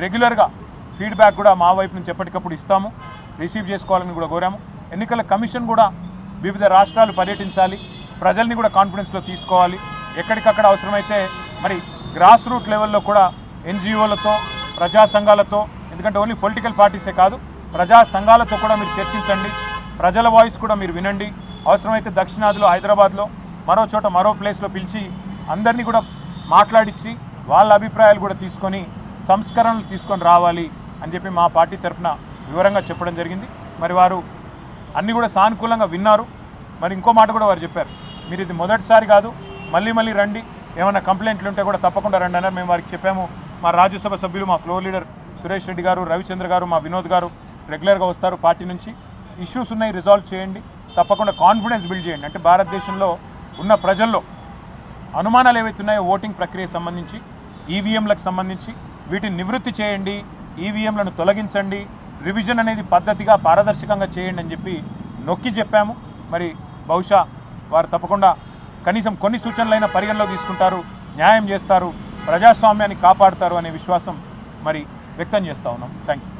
రెగ్యులర్గా ఫీడ్బ్యాక్ కూడా మా వైపు నుంచి ఎప్పటికప్పుడు ఇస్తాము, రిసీవ్ చేసుకోవాలని కూడా కోరాము. ఎన్నికల కమిషన్ కూడా వివిధ రాష్ట్రాలు పర్యటించాలి, ప్రజల్ని కూడా కాన్ఫిడెన్స్లో తీసుకోవాలి. ఎక్కడికక్కడ అవసరమైతే మరి గ్రాస్ రూట్ లెవెల్లో కూడా ఎన్జిఓలతో, ప్రజా సంఘాలతో, ఎందుకంటే ఓన్లీ పొలిటికల్ పార్టీసే కాదు, ప్రజా సంఘాలతో కూడా మీరు చర్చించండి, ప్రజల వాయిస్ కూడా మీరు వినండి. అవసరమైతే దక్షిణాదిలో, హైదరాబాద్లో, మరో చోట, మరో ప్లేస్లో పిలిచి అందరినీ కూడా మాట్లాడించి వాళ్ళ అభిప్రాయాలు కూడా తీసుకొని సంస్కరణలు తీసుకొని రావాలి అని చెప్పి మా పార్టీ తరఫున వివరంగా చెప్పడం జరిగింది. మరి వారు అన్నీ కూడా సానుకూలంగా విన్నారు. మరి ఇంకో మాట కూడా వారు చెప్పారు, మీరు ఇది మొదటిసారి కాదు, మళ్ళీ రండి, ఏమైనా కంప్లైంట్లు ఉంటే కూడా తప్పకుండా రండి అన్నారు. మేము వారికి చెప్పాము. మా రాజ్యసభ సభ్యులు, మా ఫ్లోర్ లీడర్ సురేష్ రెడ్డి గారు, రవిచంద్ర గారు, మా వినోద్ గారు రెగ్యులర్గా వస్తారు పార్టీ నుంచి. ఇష్యూస్ ఉన్నాయి, రిజాల్వ్ చేయండి, తప్పకుండా కాన్ఫిడెన్స్ బిల్డ్ చేయండి. అంటే భారతదేశంలో ఉన్న ప్రజల్లో అనుమానాలు ఏవైతే ఉన్నాయో ఓటింగ్ ప్రక్రియ సంబంధించి, ఈవీఎంలకు సంబంధించి వీటిని నివృత్తి చేయండి, ఈవీఎంలను తొలగించండి, రివిజన్ అనేది పద్ధతిగా పారదర్శకంగా చేయండి అని చెప్పి నొక్కి చెప్పాము. మరి బహుశా వారు తప్పకుండా కనీసం కొన్ని సూచనలైనా పరిగణలో తీసుకుంటారు, న్యాయం చేస్తారు, ప్రజాస్వామ్యాన్ని కాపాడుతారు అనే విశ్వాసం మరి వ్యక్తం చేస్తూ ఉన్నాం. Thank you.